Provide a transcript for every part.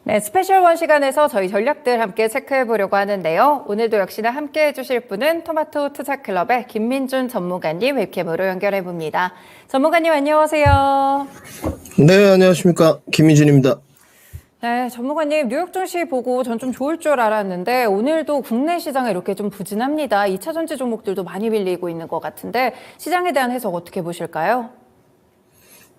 네, 스페셜 원 시간에서 저희 전략들 함께 체크해 보려고 하는데요. 오늘도 역시나 함께 해주실 분은 토마토 투자클럽의 김민준 전문가님 웹캠으로 연결해 봅니다. 전문가님 안녕하세요. 네, 안녕하십니까. 김민준입니다. 네, 전문가님 뉴욕 증시 보고 전 좀 좋을 줄 알았는데 오늘도 국내 시장이 이렇게 좀 부진합니다. 2차 전지 종목들도 많이 밀리고 있는 것 같은데 시장에 대한 해석 어떻게 보실까요?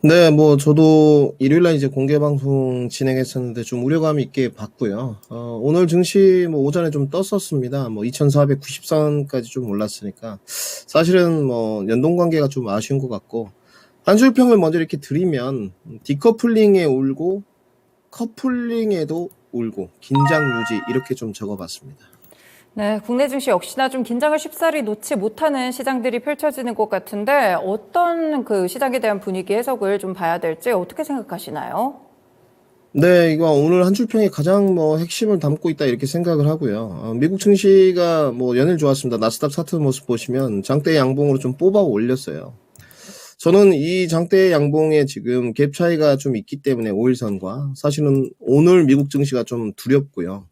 네, 저도 일요일날 이제 공개방송 진행했었는데 좀 우려감 있게 봤고요. 오늘 증시 오전에 좀 떴었습니다. 2490선까지 좀 올랐으니까. 사실은 연동 관계가 좀 아쉬운 것 같고. 한 줄 평을 먼저 이렇게 드리면, 디커플링에 울고, 커플링에도 울고, 긴장 유지, 이렇게 좀 적어봤습니다. 네, 국내 증시 역시나 좀 긴장을 쉽사리 놓지 못하는 시장들이 펼쳐지는 것 같은데 어떤 그 시장에 대한 분위기 해석을 좀 봐야 될지 어떻게 생각하시나요? 네, 이거 오늘 한 줄평이 가장 핵심을 담고 있다 이렇게 생각을 하고요. 미국 증시가 연일 좋았습니다. 나스닥 차트 모습 보시면 장대 양봉으로 좀 뽑아 올렸어요. 저는 이 장대 양봉에 지금 갭 차이가 좀 있기 때문에 5일선과 사실은 오늘 미국 증시가 좀 두렵고요.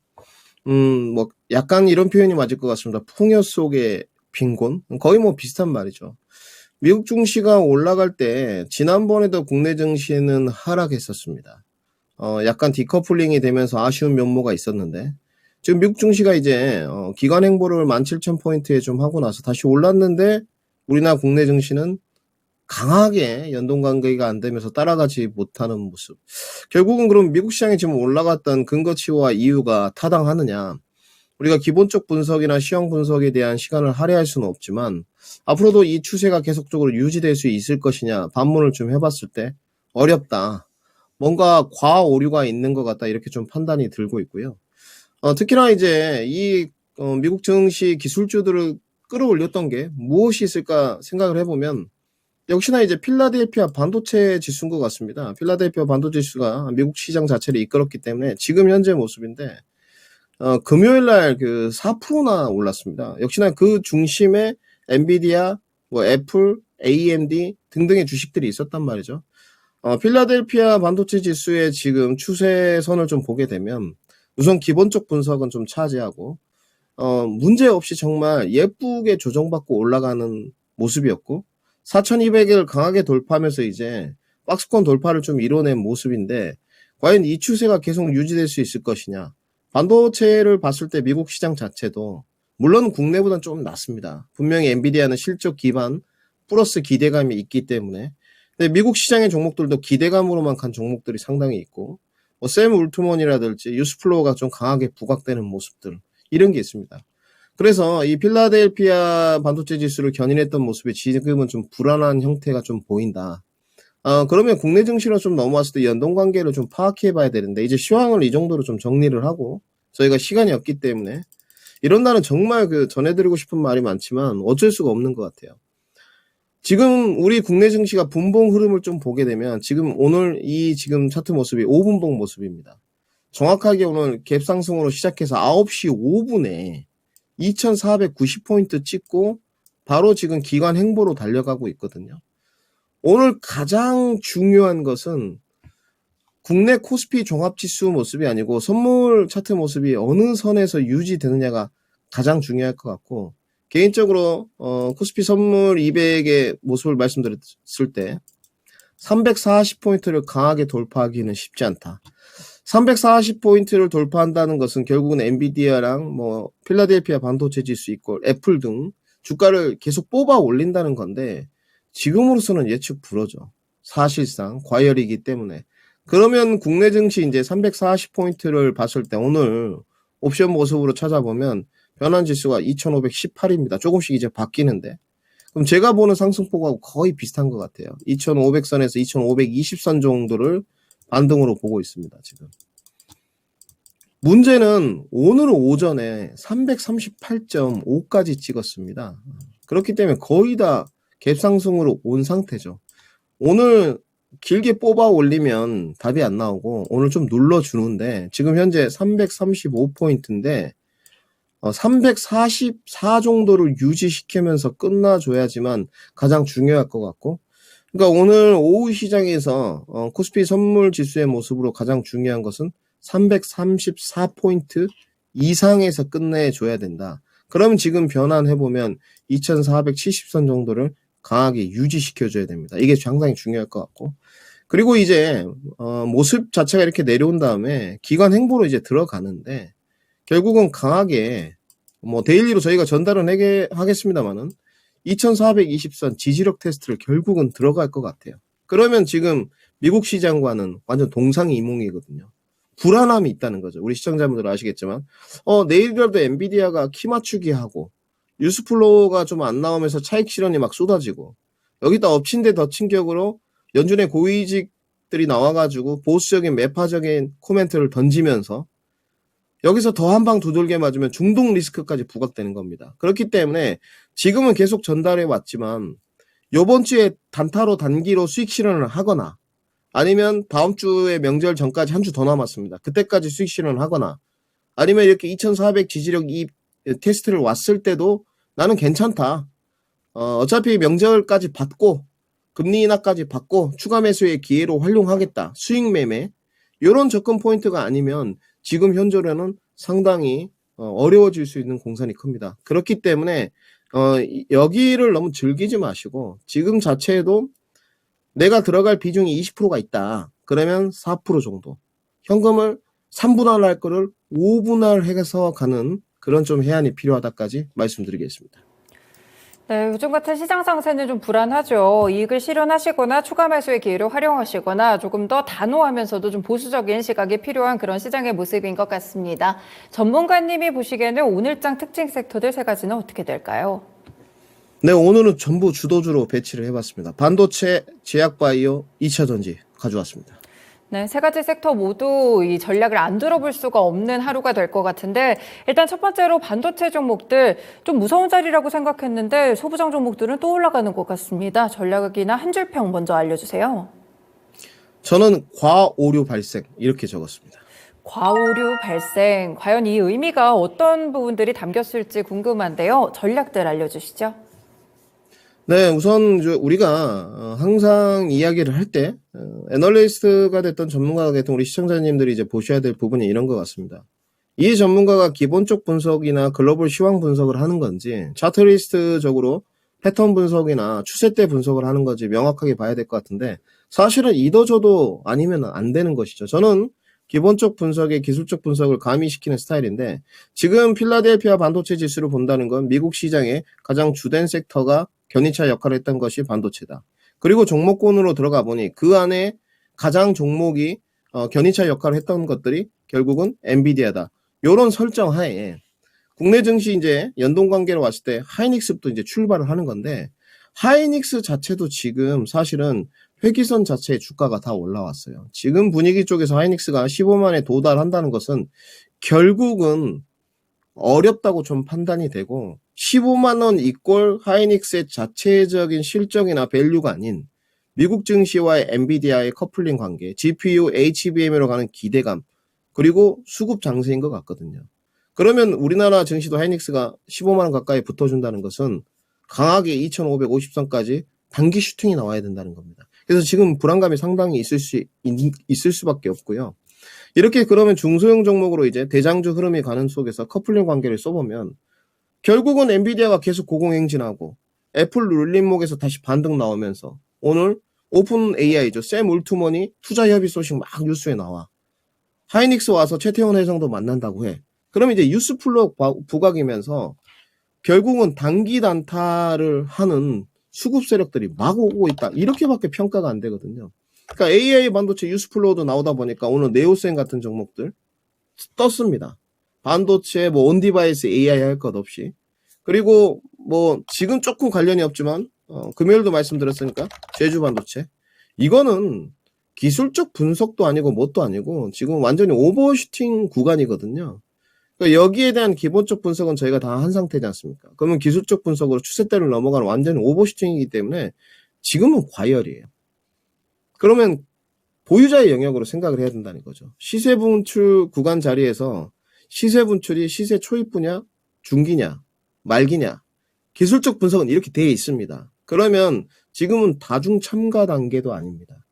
약간 이런 표현이 맞을 것 같습니다. 풍요 속의 빈곤? 거의 비슷한 말이죠. 미국 증시가 올라갈 때 지난번에도 국내 증시는 하락했었습니다. 약간 디커플링이 되면서 아쉬운 면모가 있었는데 지금 미국 증시가 이제 기관 행보를 17,000포인트에 좀 하고 나서 다시 올랐는데 우리나라 국내 증시는 강하게 연동 관계가 안 되면서 따라가지 못하는 모습. 결국은 그럼 미국 시장이 지금 올라갔던 근거치와 이유가 타당하느냐? 우리가 기본적 분석이나 시형 분석에 대한 시간을 할애할 수는 없지만 앞으로도 이 추세가 계속적으로 유지될 수 있을 것이냐 반문을 좀 해봤을 때 어렵다. 뭔가 과오류가 있는 것 같다 이렇게 좀 판단이 들고 있고요. 특히나 이제 미국 증시 기술주들을 끌어올렸던 게 무엇이 있을까 생각을 해보면 역시나 이제 필라델피아 반도체 지수인 것 같습니다. 필라델피아 반도체 지수가 미국 시장 자체를 이끌었기 때문에 지금 현재 모습인데 금요일 날 4%나 올랐습니다. 역시나 그 중심에 엔비디아, 애플, AMD 등등의 주식들이 있었단 말이죠. 필라델피아 반도체 지수의 지금 추세선을 좀 보게 되면 우선 기본적 분석은 좀 차지하고 문제 없이 정말 예쁘게 조정받고 올라가는 모습이었고 4,200을 강하게 돌파하면서 이제 박스권 돌파를 좀 이뤄낸 모습인데 과연 이 추세가 계속 유지될 수 있을 것이냐. 반도체를 봤을 때 미국 시장 자체도 물론 국내보다는 좀 낮습니다. 분명히 엔비디아는 실적 기반 플러스 기대감이 있기 때문에 근데 미국 시장의 종목들도 기대감으로만 간 종목들이 상당히 있고 샘 울트먼이라든지 유스플로어가 좀 강하게 부각되는 모습들 이런 게 있습니다. 그래서 이 필라델피아 반도체 지수를 견인했던 모습이 지금은 좀 불안한 형태가 좀 보인다. 그러면 국내 증시로 좀 넘어왔을 때 연동 관계를 좀 파악해 봐야 되는데 이제 시황을 이 정도로 좀 정리를 하고 저희가 시간이 없기 때문에 이런다는 정말 전해드리고 싶은 말이 많지만 어쩔 수가 없는 것 같아요. 지금 우리 국내 증시가 분봉 흐름을 좀 보게 되면 지금 오늘 이 지금 차트 모습이 5분봉 모습입니다. 정확하게 오늘 갭 상승으로 시작해서 9시 5분에 2490포인트 찍고 바로 지금 기관 행보로 달려가고 있거든요. 오늘 가장 중요한 것은 국내 코스피 종합지수 모습이 아니고 선물 차트 모습이 어느 선에서 유지되느냐가 가장 중요할 것 같고 개인적으로 코스피 선물 200의 모습을 말씀드렸을 때 340포인트를 강하게 돌파하기는 쉽지 않다. 340포인트를 돌파한다는 것은 결국은 엔비디아랑 필라델피아 반도체 지수 있고 애플 등 주가를 계속 뽑아 올린다는 건데 지금으로서는 예측 불허죠. 사실상 과열이기 때문에. 그러면 국내 증시 이제 340포인트를 봤을 때 오늘 옵션 모습으로 찾아보면 변환 지수가 2518입니다. 조금씩 이제 바뀌는데. 그럼 제가 보는 상승폭하고 거의 비슷한 것 같아요. 2500선에서 2520선 정도를 반등으로 보고 있습니다, 지금. 문제는 오늘 오전에 338.5까지 찍었습니다. 그렇기 때문에 거의 다 갭상승으로 온 상태죠. 오늘 길게 뽑아 올리면 답이 안 나오고 오늘 좀 눌러주는데 지금 현재 335포인트인데 344 정도를 유지시키면서 끝나줘야지만 가장 중요할 것 같고 그러니까 오늘 오후 시장에서 코스피 선물 지수의 모습으로 가장 중요한 것은 334포인트 이상에서 끝내줘야 된다. 그럼 지금 변환해보면 2470선 정도를 강하게 유지시켜줘야 됩니다. 이게 상당히 중요할 것 같고. 그리고 이제 모습 자체가 이렇게 내려온 다음에 기관 행보로 이제 들어가는데 결국은 강하게 뭐 데일리로 저희가 전달은 하겠습니다만은 2420선 지지력 테스트를 결국은 들어갈 것 같아요. 그러면 지금 미국 시장과는 완전 동상이몽이거든요. 불안함이 있다는 거죠. 우리 시청자분들 아시겠지만 내일이라도 엔비디아가 키 맞추기 하고 뉴스플로우가 좀 안 나오면서 차익 실현이 막 쏟아지고 여기다 엎친 데 덮친 격으로 연준의 고위직들이 나와가지고 보수적인 매파적인 코멘트를 던지면서 여기서 더 한 방 두들겨 맞으면 중동 리스크까지 부각되는 겁니다. 그렇기 때문에 지금은 계속 전달해 왔지만 이번 주에 단타로 단기로 수익 실현을 하거나 아니면 다음 주에 명절 전까지 한 주 더 남았습니다. 그때까지 수익 실현을 하거나 아니면 이렇게 2400 지지력 이 테스트를 왔을 때도 나는 괜찮다. 어차피 명절까지 받고 금리 인하까지 받고 추가 매수의 기회로 활용하겠다. 수익 매매 이런 접근 포인트가 아니면 지금 현재로는 상당히 어려워질 수 있는 공산이 큽니다. 그렇기 때문에 여기를 너무 즐기지 마시고 지금 자체에도 내가 들어갈 비중이 20%가 있다. 그러면 4% 정도. 현금을 3분할 할 거를 5분할 해서 가는 그런 좀 해안이 필요하다까지 말씀드리겠습니다. 네, 요즘 같은 시장 상세는 좀 불안하죠. 이익을 실현하시거나 추가 매수의 기회를 활용하시거나 조금 더 단호하면서도 좀 보수적인 시각이 필요한 그런 시장의 모습인 것 같습니다. 전문가님이 보시기에는 오늘장 특징 섹터들 세 가지는 어떻게 될까요? 네, 오늘은 전부 주도주로 배치를 해봤습니다. 반도체, 제약바이오, 2차전지 가져왔습니다. 네, 세 가지 섹터 모두 이 전략을 안 들어볼 수가 없는 하루가 될 것 같은데 일단 첫 번째로 반도체 종목들 좀 무서운 자리라고 생각했는데 소부장 종목들은 또 올라가는 것 같습니다. 전략이나 한 줄평 먼저 알려주세요. 저는 과오류 발생 이렇게 적었습니다. 과오류 발생, 과연 이 의미가 어떤 부분들이 담겼을지 궁금한데요. 전략들 알려주시죠. 네, 우선 우리가 항상 이야기를 할 때 애널리스트가 됐던 전문가가 됐던 우리 시청자님들이 이제 보셔야 될 부분이 이런 것 같습니다. 이 전문가가 기본적 분석이나 글로벌 시황 분석을 하는 건지 차트리스트적으로 패턴 분석이나 추세대 분석을 하는 건지 명확하게 봐야 될 것 같은데 사실은 이도저도 아니면 안 되는 것이죠. 저는 기본적 분석에 기술적 분석을 가미시키는 스타일인데 지금 필라델피아 반도체 지수를 본다는 건 미국 시장의 가장 주된 섹터가 견인차 역할을 했던 것이 반도체다. 그리고 종목군으로 들어가 보니 그 안에 가장 종목이 견인차 역할을 했던 것들이 결국은 엔비디아다. 요런 설정 하에 국내 증시 이제 연동 관계로 왔을 때 하이닉스부터 이제 출발을 하는 건데 하이닉스 자체도 지금 사실은 회기선 자체의 주가가 다 올라왔어요. 지금 분위기 쪽에서 하이닉스가 15만에 도달한다는 것은 결국은 어렵다고 좀 판단이 되고 15만 원 이꼴 하이닉스의 자체적인 실적이나 밸류가 아닌 미국 증시와의 엔비디아의 커플링 관계, GPU, HBM으로 가는 기대감, 그리고 수급 장세인 것 같거든요. 그러면 우리나라 증시도 하이닉스가 15만 원 가까이 붙어준다는 것은 강하게 2550선까지 단기 슈팅이 나와야 된다는 겁니다. 그래서 지금 불안감이 상당히 있을 수밖에 없고요. 이렇게 그러면 중소형 종목으로 이제 대장주 흐름이 가는 속에서 커플링 관계를 써보면 결국은 엔비디아가 계속 고공행진하고 애플 룰림목에서 다시 반등 나오면서 오늘 오픈 AI죠. 샘 울트먼이 투자 협의 소식 막 뉴스에 나와. 하이닉스 와서 최태원 회장도 만난다고 해. 그럼 이제 뉴스플로 부각이면서 결국은 단기 단타를 하는 수급 세력들이 막 오고 있다. 이렇게밖에 평가가 안 되거든요. 그러니까 AI 반도체 뉴스플로우도 나오다 보니까 오늘 네오센 같은 종목들 떴습니다. 반도체 뭐 온디바이스 AI 할 것 없이. 그리고 뭐 지금 조금 관련이 없지만 금요일도 말씀드렸으니까 제주 반도체. 이거는 기술적 분석도 아니고 뭣도 아니고 지금 완전히 오버슈팅 구간이거든요. 그러니까 여기에 대한 기본적 분석은 저희가 다 한 상태지 않습니까? 그러면 기술적 분석으로 추세대를 넘어가는 완전히 오버슈팅이기 때문에 지금은 과열이에요. 그러면 보유자의 영역으로 생각을 해야 된다는 거죠. 시세 분출 구간 자리에서 시세 분출이 시세 초입부냐, 중기냐, 말기냐. 기술적 분석은 이렇게 되어 있습니다. 그러면 지금은 다중 참가 단계도 아닙니다.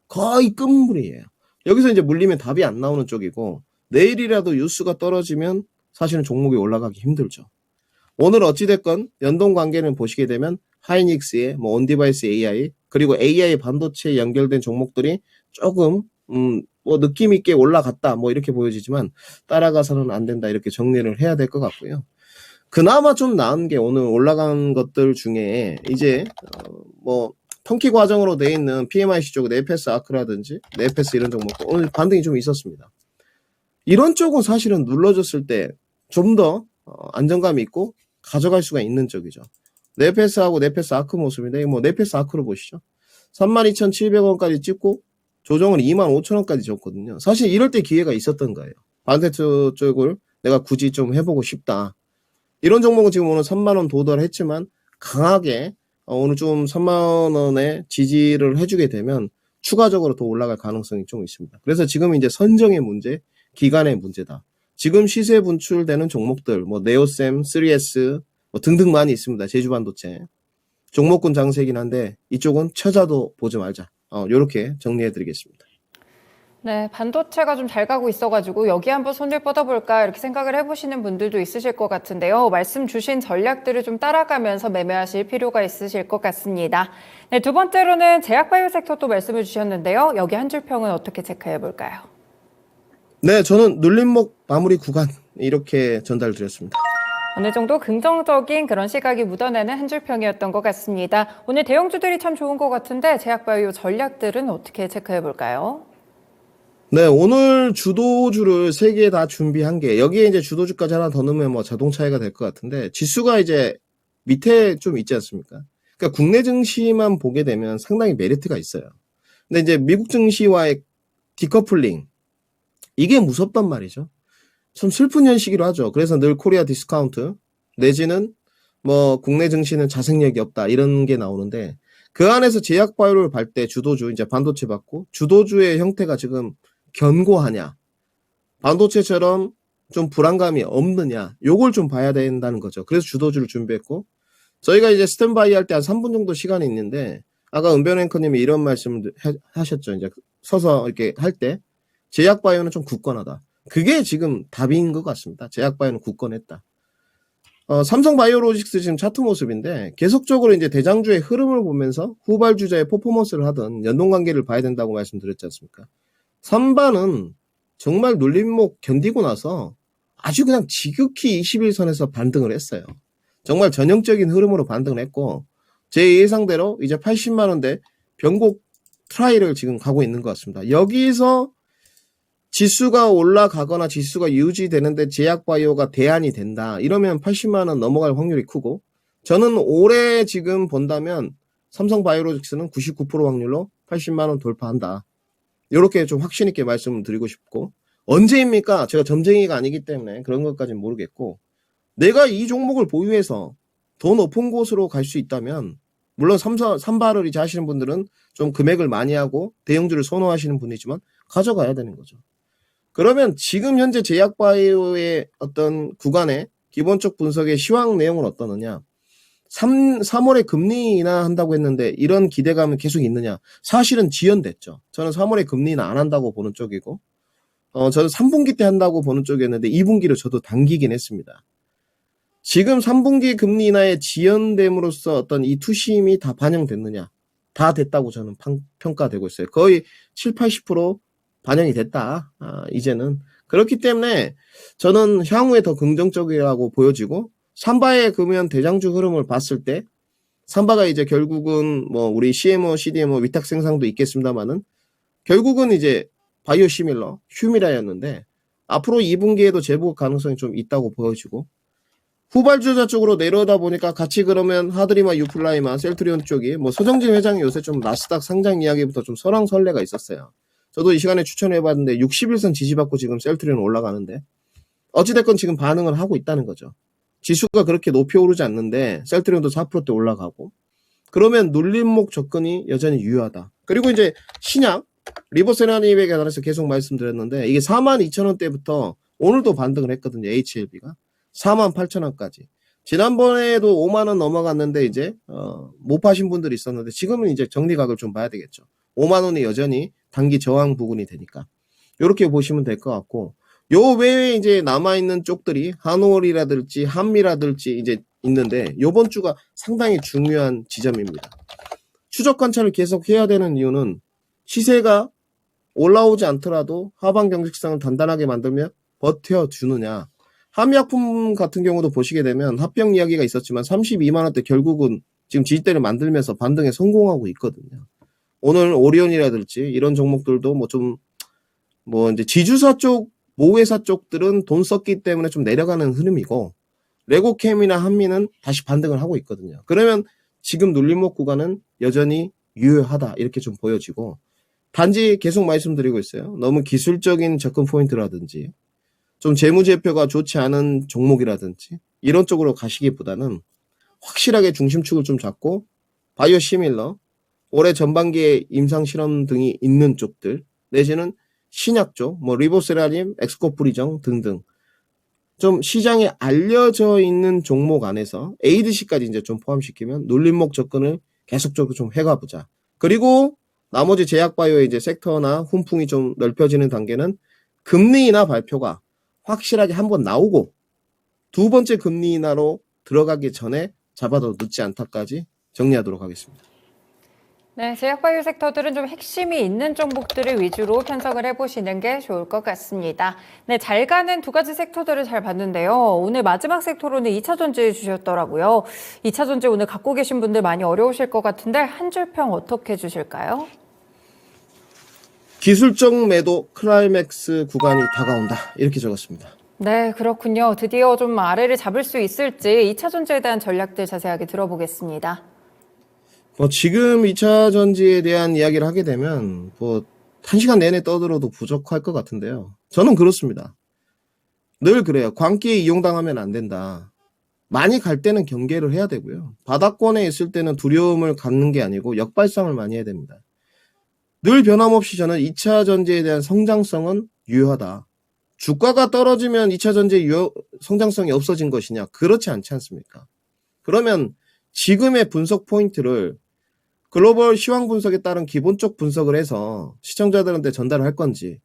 거의 끝물이에요. 여기서 이제 물리면 답이 안 나오는 쪽이고, 내일이라도 뉴스가 떨어지면 사실은 종목이 올라가기 힘들죠. 오늘 어찌됐건 연동 관계를 보시게 되면 하이닉스의 뭐 온디바이스 AI 그리고 AI 반도체에 연결된 종목들이 조금 뭐 느낌 있게 올라갔다 뭐 이렇게 보여지지만 따라가서는 안 된다 이렇게 정리를 해야 될 것 같고요. 그나마 좀 나은 게 오늘 올라간 것들 중에 이제 뭐 통키 과정으로 돼 있는 PMIC 쪽 네페스 아크라든지 네페스 이런 종목도 오늘 반등이 좀 있었습니다. 이런 쪽은 사실은 눌러줬을 때 좀 더 안정감이 있고 가져갈 수가 있는 쪽이죠. 네페스하고 네페스 아크 모습인데 뭐 네페스 아크로 보시죠. 32,700원까지 찍고 조정을 25,000원까지 줬거든요. 사실 이럴 때 기회가 있었던 거예요. 반대쪽 쪽을 내가 굳이 좀 해보고 싶다. 이런 종목은 지금 오늘 3만원 도달했지만 강하게 오늘 좀 3만원에 지지를 해주게 되면 추가적으로 더 올라갈 가능성이 좀 있습니다. 그래서 지금 이제 선정의 문제, 기간의 문제다. 지금 시세 분출되는 종목들, 뭐 네오셈, 3S 뭐 등등 많이 있습니다. 제주반도체. 종목군 장세이긴 한데 이쪽은 처자도 보지 말자. 요렇게 정리해드리겠습니다. 네, 반도체가 좀 잘 가고 있어가지고 여기 한번 손을 뻗어볼까 이렇게 생각을 해보시는 분들도 있으실 것 같은데요. 말씀 주신 전략들을 좀 따라가면서 매매하실 필요가 있으실 것 같습니다. 네, 두 번째로는 제약바이오 섹터 또 말씀을 주셨는데요. 여기 한 줄 평은 어떻게 체크해볼까요? 네, 저는 눌림목 마무리 구간 이렇게 전달드렸습니다. 어느 정도 긍정적인 그런 시각이 묻어나는 한 줄 평이었던 것 같습니다. 오늘 대형주들이 참 좋은 것 같은데 제약바이오 전략들은 어떻게 체크해볼까요? 네, 오늘 주도주를 3개 다 준비한 게, 여기에 이제 주도주까지 하나 더 넣으면 뭐 자동 차이가 될 것 같은데, 지수가 이제 밑에 좀 있지 않습니까? 그러니까 국내 증시만 보게 되면 상당히 메리트가 있어요. 근데 이제 미국 증시와의 디커플링, 이게 무섭단 말이죠. 좀 슬픈 현실이기도 하죠. 그래서 늘 코리아 디스카운트, 내지는 뭐 국내 증시는 자생력이 없다, 이런 게 나오는데, 그 안에서 제약바이오를 볼 때 주도주, 이제 반도체 받고, 주도주의 형태가 지금 견고하냐, 반도체처럼 좀 불안감이 없느냐, 요걸 좀 봐야 된다는 거죠. 그래서 주도주를 준비했고, 저희가 이제 스탠바이 할 때 한 3분 정도 시간이 있는데, 아까 은변 앵커님이 이런 말씀을 하셨죠. 이제 서서 이렇게 할 때, 제약바이오는 좀 굳건하다. 그게 지금 답인 것 같습니다. 제약바이오는 굳건했다. 삼성바이오로직스 지금 차트 모습인데 계속적으로 이제 대장주의 흐름을 보면서 후발주자의 퍼포먼스를 하던 연동관계를 봐야 된다고 말씀드렸지 않습니까? 3반은 정말 눌림목 견디고 나서 아주 그냥 지극히 21선에서 반등을 했어요. 정말 전형적인 흐름으로 반등을 했고 제 예상대로 이제 80만원대 변곡 트라이를 지금 가고 있는 것 같습니다. 여기서 지수가 올라가거나 지수가 유지되는데 제약바이오가 대안이 된다. 이러면 80만원 넘어갈 확률이 크고 저는 올해 지금 본다면 삼성바이오로직스는 99% 확률로 80만원 돌파한다. 이렇게 좀 확신 있게 말씀을 드리고 싶고 언제입니까? 제가 점쟁이가 아니기 때문에 그런 것까지는 모르겠고 내가 이 종목을 보유해서 더 높은 곳으로 갈 수 있다면 물론 삼바를 이제 하시는 분들은 좀 금액을 많이 하고 대형주를 선호하시는 분이지만 가져가야 되는 거죠. 그러면 지금 현재 제약바이오의 어떤 구간의 기본적 분석의 시황 내용은 어떠느냐? 3월에 금리 인하한다고 했는데 이런 기대감은 계속 있느냐? 사실은 지연됐죠. 저는 3월에 금리 인하 안 한다고 보는 쪽이고 저는 3분기 때 한다고 보는 쪽이었는데 2분기로 저도 당기긴 했습니다. 지금 3분기 금리 인하에 지연됨으로써 어떤 이 투심이 다 반영됐느냐? 다 됐다고 저는 평가되고 있어요. 거의 7, 80% 반영이 됐다. 이제는. 그렇기 때문에 저는 향후에 더 긍정적이라고 보여지고 삼바의 그러면 대장주 흐름을 봤을 때 삼바가 이제 결국은 뭐 우리 CMO, CDMO 위탁 생산도 있겠습니다만은 결국은 이제 바이오 시밀러, 휴미라였는데 앞으로 2분기에도 재복 가능성이 좀 있다고 보여지고 후발주자 쪽으로 내려오다 보니까 같이 그러면 하드리마, 유플라이마, 셀트리온 쪽이 뭐 서정진 회장이 요새 좀 나스닥 상장 이야기부터 좀 설왕설래가 있었어요. 저도 이 시간에 추천해봤는데 61선 지지받고 지금 셀트리온 올라가는데 어찌됐건 지금 반응을 하고 있다는 거죠. 지수가 그렇게 높이 오르지 않는데 셀트리온도 4%대 올라가고 그러면 눌림목 접근이 여전히 유효하다. 그리고 이제 신약 리버세라님에 관해서 계속 말씀드렸는데 이게 42,000원대부터 오늘도 반등을 했거든요. HLB가 48,000원까지. 지난번에도 5만원 넘어갔는데 이제 못 파신 분들이 있었는데 지금은 이제 정리각을 좀 봐야 되겠죠. 5만원이 여전히 단기 저항 부근이 되니까 요렇게 보시면 될 것 같고, 요 외에 이제 남아있는 쪽들이 한올이라든지 한미라든지 이제 있는데, 요번 주가 상당히 중요한 지점입니다. 추적 관찰을 계속 해야 되는 이유는 시세가 올라오지 않더라도 하방 경직성을 단단하게 만들며 버텨주느냐. 한미약품 같은 경우도 보시게 되면 합병 이야기가 있었지만 32만원대 결국은 지금 지지대를 만들면서 반등에 성공하고 있거든요. 오늘 오리온이라든지 이런 종목들도 뭐 이제 지주사 쪽, 모회사 쪽들은 돈 썼기 때문에 좀 내려가는 흐름이고, 레고캠이나 한미는 다시 반등을 하고 있거든요. 그러면 지금 눌림목 구간은 여전히 유효하다 이렇게 좀 보여지고, 단지 계속 말씀드리고 있어요. 너무 기술적인 접근 포인트라든지 좀 재무제표가 좋지 않은 종목이라든지 이런 쪽으로 가시기보다는 확실하게 중심축을 좀 잡고 바이오 시밀러, 올해 전반기에 임상 실험 등이 있는 쪽들 내지는 신약 쪽, 뭐 리보세라님, 엑스코프리정 등등 좀 시장에 알려져 있는 종목 안에서 ADC까지 이제 좀 포함시키면 눌림목 접근을 계속적으로 좀 해가보자. 그리고 나머지 제약바이오의 이제 섹터나 훈풍이 좀 넓혀지는 단계는 금리 인하 발표가 확실하게 한번 나오고 두 번째 금리 인하로 들어가기 전에 잡아도 늦지 않다까지 정리하도록 하겠습니다. 네, 제약바이오 섹터들은 좀 핵심이 있는 종목들을 위주로 편성을 해보시는 게 좋을 것 같습니다. 네, 잘 가는 두 가지 섹터들을 잘 봤는데요. 오늘 마지막 섹터로는 2차전지 주셨더라고요. 2차전지 오늘 갖고 계신 분들 많이 어려우실 것 같은데 한 줄 평 어떻게 주실까요? 기술적 매도 클라이맥스 구간이 다가온다. 이렇게 적었습니다. 네, 그렇군요. 드디어 좀 아래를 잡을 수 있을지 2차전지에 대한 전략들 자세하게 들어보겠습니다. 지금 2차 전지에 대한 이야기를 하게 되면 1시간 내내 떠들어도 부족할 것 같은데요. 저는 그렇습니다. 늘 그래요. 광기에 이용당하면 안 된다. 많이 갈 때는 경계를 해야 되고요. 바닥권에 있을 때는 두려움을 갖는 게 아니고 역발상을 많이 해야 됩니다. 늘 변함없이 저는 2차 전지에 대한 성장성은 유효하다. 주가가 떨어지면 2차 전지의 성장성이 없어진 것이냐? 그렇지 않지 않습니까? 그러면 지금의 분석 포인트를 글로벌 시황 분석에 따른 기본적 분석을 해서 시청자들한테 전달할 건지,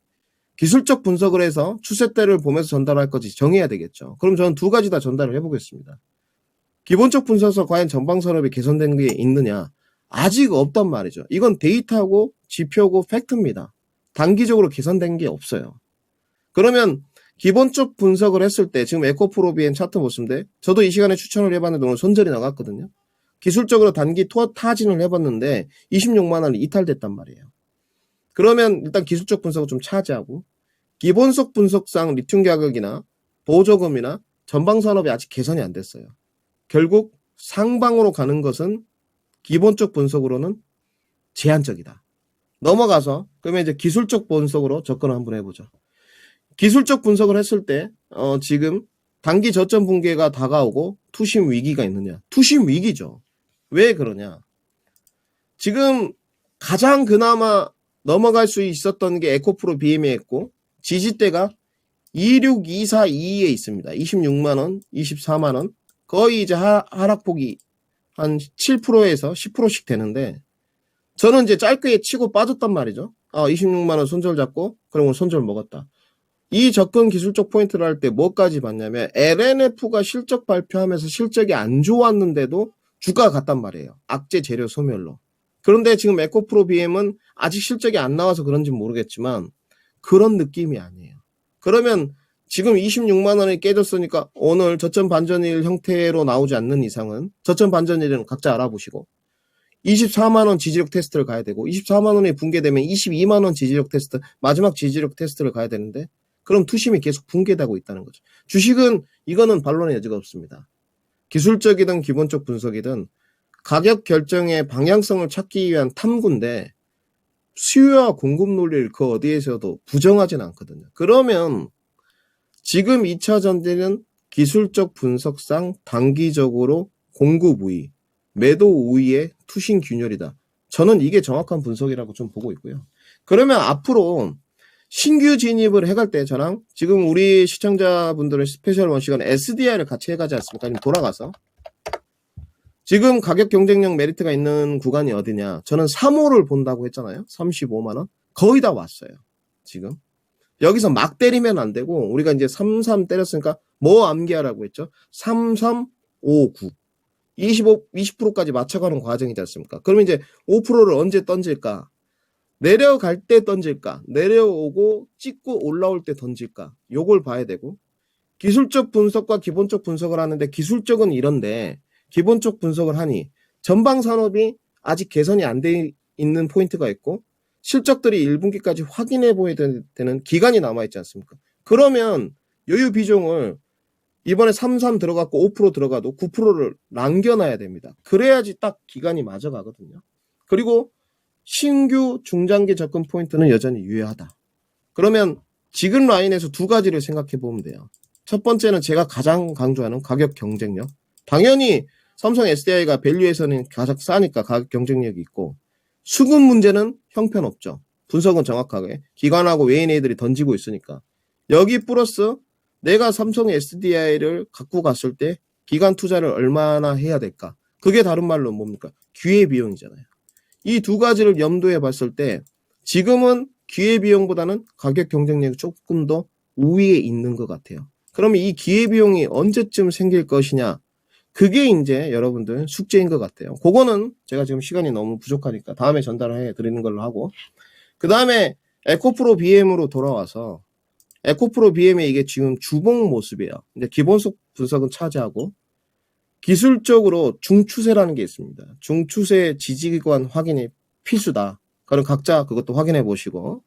기술적 분석을 해서 추세대를 보면서 전달할 건지 정해야 되겠죠. 그럼 저는 두 가지 다 전달을 해보겠습니다. 기본적 분석에서 과연 전방산업이 개선된 게 있느냐? 아직 없단 말이죠. 이건 데이터고 지표고 팩트입니다. 단기적으로 개선된 게 없어요. 그러면 기본적 분석을 했을 때 지금 에코프로비엔 차트 보시는데 저도 이 시간에 추천을 해봤는데 오늘 손절이 나갔거든요. 기술적으로 단기 타진을 해봤는데 26만 원이 이탈됐단 말이에요. 그러면 일단 기술적 분석을 좀 차지하고 기본적 분석상 리튬 가격이나 보조금이나 전방산업이 아직 개선이 안 됐어요. 결국 상방으로 가는 것은 기본적 분석으로는 제한적이다. 넘어가서 그러면 이제 기술적 분석으로 접근을 한번 해보죠. 기술적 분석을 했을 때 지금 단기 저점 붕괴가 다가오고 투심 위기가 있느냐? 투심 위기죠. 왜 그러냐? 지금 가장 그나마 넘어갈 수 있었던 게 에코프로 BM이었고 지지대가 26242에 있습니다. 26만원, 24만원. 거의 이제 하락폭이 한 7%에서 10%씩 되는데 저는 이제 짧게 치고 빠졌단 말이죠. 26만원 손절 잡고 그러면 손절 먹었다. 이 접근 기술적 포인트를 할 때 뭐까지 봤냐면 LNF가 실적 발표하면서 실적이 안 좋았는데도 주가가 갔단 말이에요. 악재 재료 소멸로. 그런데 지금 에코프로 BM은 아직 실적이 안 나와서 그런지 모르겠지만 그런 느낌이 아니에요. 그러면 지금 26만 원이 깨졌으니까 오늘 저점 반전일 형태로 나오지 않는 이상은 저점 반전일은 각자 알아보시고 24만 원 지지력 테스트를 가야 되고 24만 원이 붕괴되면 22만 원 지지력 테스트, 마지막 지지력 테스트를 가야 되는데 그럼 투심이 계속 붕괴되고 있다는 거죠. 주식은 이거는 반론의 여지가 없습니다. 기술적이든 기본적 분석이든 가격 결정의 방향성을 찾기 위한 탐구인데 수요와 공급 논리를 그 어디에서도 부정하진 않거든요. 그러면 지금 2차 전지는 기술적 분석상 단기적으로 공급 우위, 매도 우위의 투신 균열이다. 저는 이게 정확한 분석이라고 좀 보고 있고요. 그러면 앞으로 신규 진입을 해갈 때 저랑 지금 우리 시청자분들은 스페셜 원시간 SDI를 같이 해가지 않습니까? 돌아가서 지금 가격 경쟁력 메리트가 있는 구간이 어디냐? 저는 3호를 본다고 했잖아요. 35만 원. 거의 다 왔어요. 지금. 여기서 막 때리면 안 되고 우리가 이제 33 때렸으니까 뭐 암기하라고 했죠? 3359 20%까지 맞춰가는 과정이지 않습니까? 그러면 이제 5%를 언제 던질까? 내려갈 때 던질까? 내려오고 찍고 올라올 때 던질까? 요걸 봐야 되고 기술적 분석과 기본적 분석을 하는데 기술적은 이런데 기본적 분석을 하니 전방 산업이 아직 개선이 안 돼 있는 포인트가 있고 실적들이 1분기까지 확인해 보여야 되는 기간이 남아있지 않습니까? 그러면 여유 비중을 이번에 33 들어갔고 5% 들어가도 9%를 남겨놔야 됩니다. 그래야지 딱 기간이 맞아가거든요. 그리고 신규 중장기 접근 포인트는 여전히 유효하다. 그러면 지금 라인에서 두 가지를 생각해 보면 돼요. 첫 번째는 제가 가장 강조하는 가격 경쟁력. 당연히 삼성 SDI가 밸류에서는 가장 싸니까 가격 경쟁력이 있고 수급 문제는 형편없죠. 분석은 정확하게 기관하고 외인 애들이 던지고 있으니까. 여기 플러스 내가 삼성 SDI를 갖고 갔을 때 기관 투자를 얼마나 해야 될까? 그게 다른 말로 뭡니까? 기회비용이잖아요. 이 두 가지를 염두에 봤을 때 지금은 기회비용보다는 가격 경쟁력이 조금 더 우위에 있는 것 같아요. 그러면 이 기회비용이 언제쯤 생길 것이냐? 그게 이제 여러분들 숙제인 것 같아요. 그거는 제가 지금 시간이 너무 부족하니까 다음에 전달을 해 드리는 걸로 하고 그 다음에 에코프로 BM으로 돌아와서 에코프로 BM의 이게 지금 주봉 모습이에요. 이제 기본적 분석은 차지하고 기술적으로 중추세라는 게 있습니다. 중추세 지지기관 확인이 필수다. 그럼 각자 그것도 확인해 보시고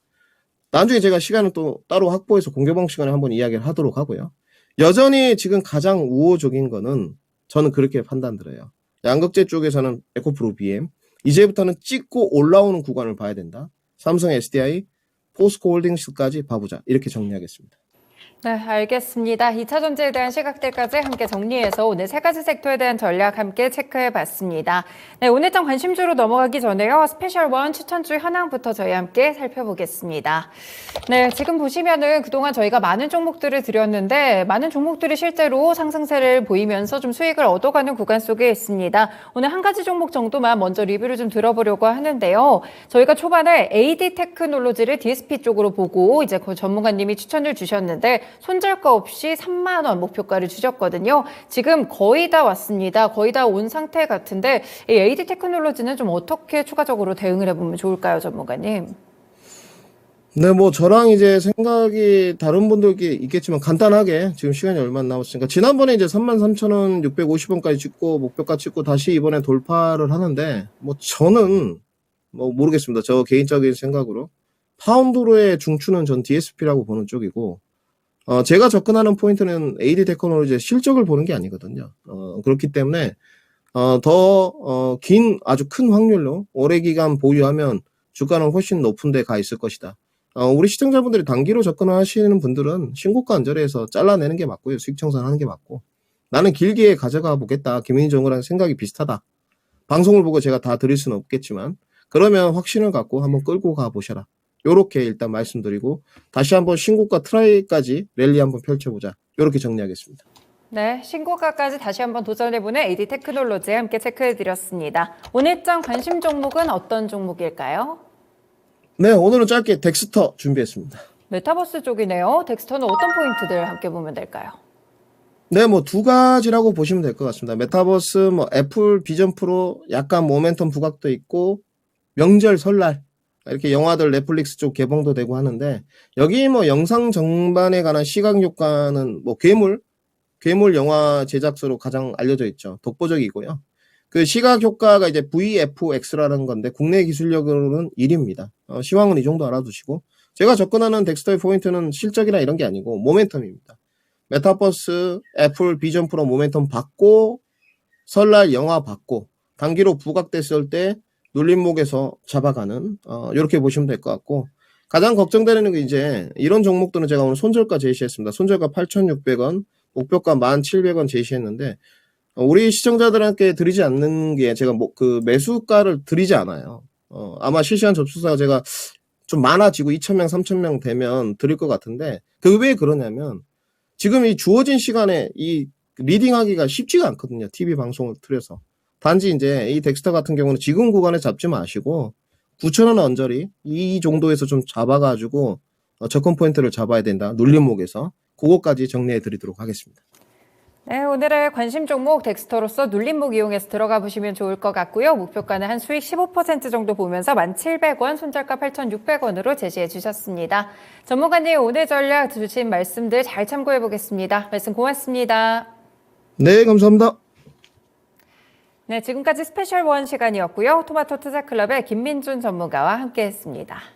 나중에 제가 시간을 또 따로 확보해서 공개방 시간에 한번 이야기를 하도록 하고요. 여전히 지금 가장 우호적인 거는 저는 그렇게 판단 들어요. 양극재 쪽에서는 에코프로 BM 이제부터는 찍고 올라오는 구간을 봐야 된다. 삼성 SDI, 포스코 홀딩스까지 봐보자. 이렇게 정리하겠습니다. 네, 알겠습니다. 2차 전지에 대한 시각들까지 함께 정리해서 오늘 세 가지 섹터에 대한 전략 함께 체크해봤습니다. 네, 오늘장 관심주로 넘어가기 전에요. 스페셜 원 추천주 현황부터 저희 함께 살펴보겠습니다. 네, 지금 보시면은 그동안 저희가 많은 종목들을 드렸는데 많은 종목들이 실제로 상승세를 보이면서 좀 수익을 얻어가는 구간 속에 있습니다. 오늘 한 가지 종목 정도만 먼저 리뷰를 좀 들어보려고 하는데요. 저희가 초반에 AD 테크놀로지를 DSP 쪽으로 보고 이제 그 전문가님이 추천을 주셨는데 손절가 없이 3만 원 목표가를 주셨거든요. 지금 거의 다 왔습니다. 거의 다 온 상태 같은데 이 AD 테크놀로지는 좀 어떻게 추가적으로 대응을 해보면 좋을까요, 전문가님? 네, 뭐 저랑 이제 생각이 다른 분들께 있겠지만 간단하게 지금 시간이 얼마 안 남았으니까 지난번에 이제 33,000원 650원까지 찍고 목표가 찍고 다시 이번에 돌파를 하는데 뭐 저는 뭐 모르겠습니다. 저 개인적인 생각으로 파운드로의 중추는 전 DSP라고 보는 쪽이고 제가 접근하는 포인트는 AD 테크놀로지의 실적을 보는 게 아니거든요. 그렇기 때문에 긴 아주 큰 확률로 오래 기간 보유하면 주가는 훨씬 높은 데 가 있을 것이다. 우리 시청자분들이 단기로 접근하시는 분들은 신고가 안절에서 잘라내는 게 맞고요. 수익 청산하는 게 맞고 나는 길게 가져가 보겠다. 김민희 정우랑 생각이 비슷하다. 방송을 보고 제가 다 드릴 수는 없겠지만 그러면 확신을 갖고 한번 끌고 가보셔라. 요렇게 일단 말씀드리고 다시 한번 신고가 트라이까지 랠리 한번 펼쳐보자. 요렇게 정리하겠습니다. 네, 신고가까지 다시 한번 도전해보는 AD 테크놀로지 함께 체크해드렸습니다. 오늘장 관심 종목은 어떤 종목일까요? 네, 오늘은 짧게 덱스터 준비했습니다. 메타버스 쪽이네요. 덱스터는 어떤 포인트들 함께 보면 될까요? 네, 뭐 두 가지라고 보시면 될 것 같습니다. 메타버스, 뭐 애플 비전 프로 약간 모멘텀 부각도 있고 명절 설날 이렇게 영화들 넷플릭스 쪽 개봉도 되고 하는데 여기 뭐 영상 정반에 관한 시각 효과는 뭐 괴물 영화 제작사로 가장 알려져 있죠. 독보적이고요. 그 시각 효과가 이제 VFX라는 건데 국내 기술력으로는 1위입니다. 시황은 이 정도 알아두시고 제가 접근하는 덱스터의 포인트는 실적이나 이런 게 아니고 모멘텀입니다. 메타버스, 애플 비전 프로 모멘텀 받고 설날 영화 받고 단기로 부각됐을 때 눌림목에서 잡아가는 이렇게 보시면 될 것 같고 가장 걱정되는 게 이제 이런 종목들은 제가 오늘 손절가 제시했습니다. 손절가 8,600원, 목표가 1,700원 제시했는데 우리 시청자들한테 드리지 않는 게 제가 뭐 그 매수가를 드리지 않아요. 아마 실시간 접수자가 제가 좀 많아지고 2,000명, 3,000명 되면 드릴 것 같은데 그 왜 그러냐면 지금 이 주어진 시간에 이 리딩하기가 쉽지가 않거든요. TV 방송을 틀어서. 단지 이제 이 덱스터 같은 경우는 지금 구간에 잡지 마시고 9,000원 언저리 이 정도에서 좀 잡아가지고 접근 포인트를 잡아야 된다. 눌림목에서 그거까지 정리해 드리도록 하겠습니다. 네, 오늘의 관심 종목 덱스터로서 눌림목 이용해서 들어가 보시면 좋을 것 같고요. 목표가는 한 수익 15% 정도 보면서 1,700원, 손절가 8,600원으로 제시해 주셨습니다. 전문가님 오늘 전략 주신 말씀들 잘 참고해 보겠습니다. 말씀 고맙습니다. 네, 감사합니다. 네, 지금까지 스페셜 원 시간이었고요. 토마토 투자클럽의 김민준 전문가와 함께했습니다.